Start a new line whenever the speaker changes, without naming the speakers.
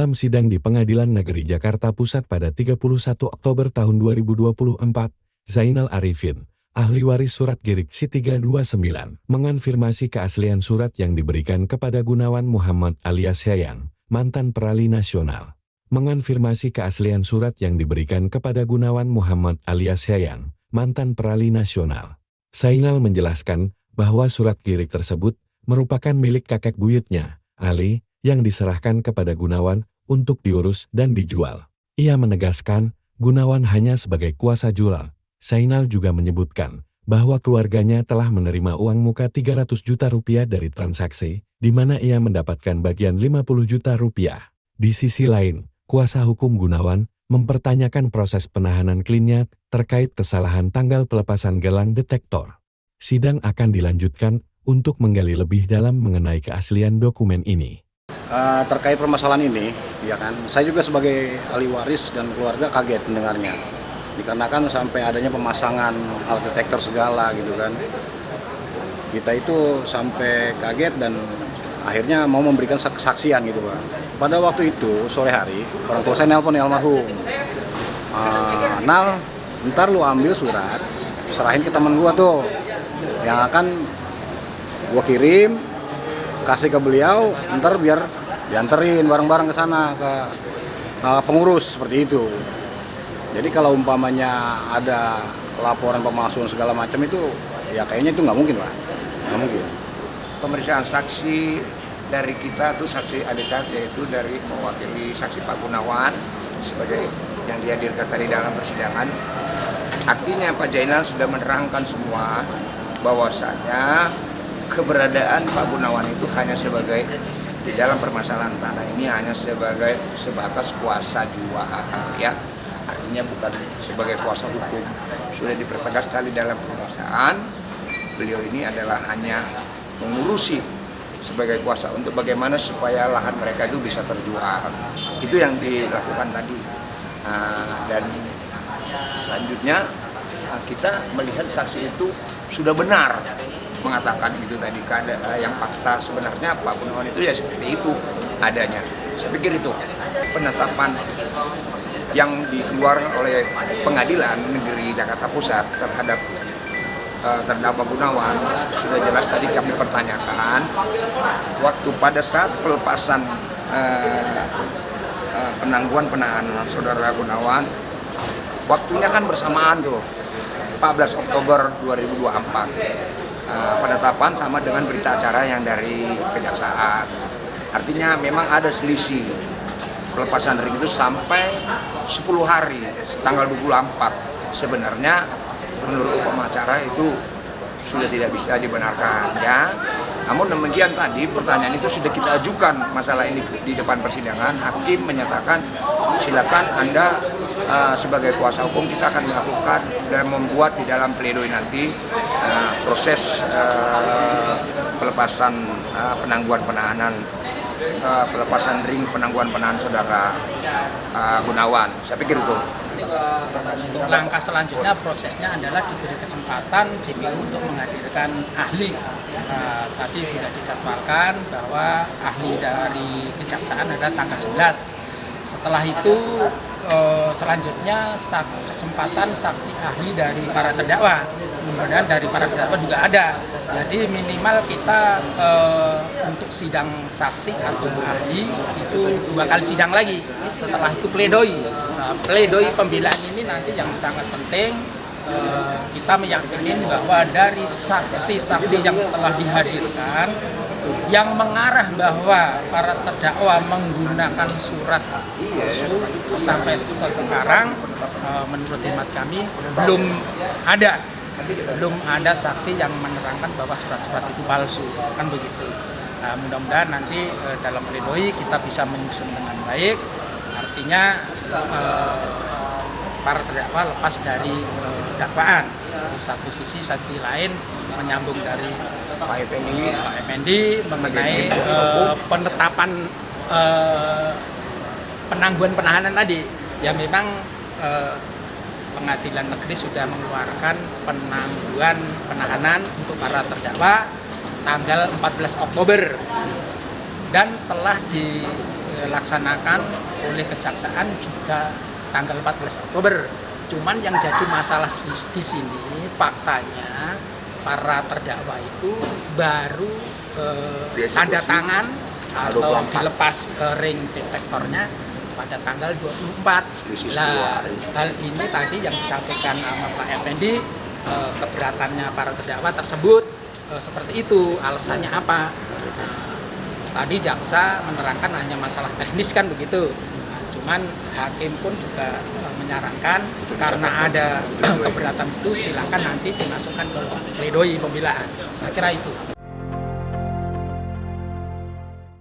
Dalam sidang di Pengadilan Negeri Jakarta Pusat pada 31 Oktober tahun 2024, Zainal Arifin, ahli waris surat Girik C329, mengonfirmasi keaslian surat yang diberikan kepada Gunawan Muhammad alias Yayang, mantan perali nasional. Mengonfirmasi keaslian surat yang diberikan kepada Gunawan Muhammad alias Yayang, mantan perali nasional. Zainal menjelaskan bahwa surat Girik tersebut merupakan milik kakek buyutnya, Ali, yang diserahkan kepada Gunawan untuk diurus dan dijual. Ia menegaskan, Gunawan hanya sebagai kuasa jual. Zainal juga menyebutkan bahwa keluarganya telah menerima uang muka 300 juta rupiah dari transaksi, di mana ia mendapatkan bagian 50 juta rupiah. Di sisi lain, kuasa hukum Gunawan mempertanyakan proses penahanan kliennya terkait kesalahan tanggal pelepasan gelang detektor. Sidang akan dilanjutkan untuk menggali lebih dalam mengenai keaslian dokumen ini.
Terkait permasalahan ini, ya kan, saya juga sebagai ahli waris dan keluarga kaget mendengarnya. Dikarenakan sampai adanya pemasangan alat detektor segala gitu kan. Kita itu sampai kaget dan akhirnya mau memberikan kesaksian gitu Pak. Pada waktu itu, sore hari, orang tua saya nelpon almarhum. Nal, ntar lu ambil surat, serahin ke teman gua tuh. Yang akan gua kirim, kasih ke beliau, ntar biar dianterin bareng-bareng ke sana ke pengurus seperti itu. Jadi kalau umpamanya ada laporan pemalsuan segala macam itu, ya kayaknya itu nggak mungkin Pak, nggak mungkin.
Pemeriksaan saksi dari kita tuh saksi Adecat, yaitu dari mewakili saksi Pak Gunawan sebagai yang dihadirkan tadi dalam persidangan. Artinya Pak Zainal sudah menerangkan semua bahwasanya keberadaan Pak Gunawan itu hanya sebagai di dalam permasalahan tanah ini hanya sebagai sebatas kuasa jual, ya, artinya bukan sebagai kuasa hukum. Sudah dipertegas sekali dalam pemeriksaan, beliau ini adalah hanya mengurusi sebagai kuasa untuk bagaimana supaya lahan mereka itu bisa terjual. Itu yang dilakukan tadi. Dan selanjutnya kita melihat saksi itu sudah benar mengatakan itu tadi, yang fakta sebenarnya Pak Gunawan itu ya seperti itu adanya. Saya pikir itu penetapan yang dikeluarkan oleh Pengadilan Negeri Jakarta Pusat terhadap terdakwa Gunawan sudah jelas tadi kami pertanyakan waktu pada saat pelepasan penangguhan penahanan saudara Gunawan, waktunya kan bersamaan tuh 14 Oktober 2024. Penetapan sama dengan berita acara yang dari kejaksaan. Artinya memang ada selisih. Pelepasan ring itu sampai 10 hari, tanggal 24. Sebenarnya menurut hukum acara itu sudah tidak bisa dibenarkan, ya. Namun demikian tadi pertanyaan itu sudah kita ajukan masalah ini di depan persidangan. Hakim menyatakan silakan Anda sebagai kuasa hukum kita akan melakukan dan membuat di dalam pledoi nanti proses pelepasan penangguhan penahanan, pelepasan ring penangguhan penahanan saudara Gunawan. Saya pikir itu.
Untuk langkah selanjutnya prosesnya adalah diberi kesempatan JPU untuk menghadirkan ahli. Tadi sudah dijadwalkan bahwa ahli dari kejaksaan adalah tanggal 11. Setelah itu selanjutnya kesempatan saksi ahli dari para terdakwa. Kemudian dari para terdakwa juga ada. Jadi minimal kita untuk sidang saksi atau ahli itu 2 kali sidang lagi. Setelah itu pledoi. Pledoi pembelaan ini nanti yang sangat penting, kita meyakini bahwa dari saksi-saksi yang telah dihadirkan yang mengarah bahwa para terdakwa menggunakan surat palsu sampai sekarang menurut hemat kami belum ada saksi yang menerangkan bahwa surat-surat itu palsu, kan begitu. Mudah-mudahan nanti dalam pledoi kita bisa menyusun dengan baik. Artinya para terdakwa lepas dari dakwaan. Di satu sisi lain menyambung dari Pak Effendi mengenai penetapan penangguhan penahanan tadi. Ya memang Pengadilan Negeri sudah mengeluarkan penangguhan penahanan untuk para terdakwa tanggal 14 Oktober dan telah dilaksanakan oleh kejaksaan juga tanggal 14 Oktober. Cuman yang jadi masalah di sini faktanya para terdakwa itu baru tanda tangan atau dilepas ring detektornya pada tanggal 24. Nah, hal ini tadi yang disampaikan sama Pak Effendi, keberatannya para terdakwa tersebut seperti itu. Alasannya apa? Tadi jaksa menerangkan hanya masalah teknis kan begitu. Nah, cuman hakim pun juga menyarankan karena ada keberatan itu silakan nanti dimasukkan ke pledoi pembelaan. Saya kira itu.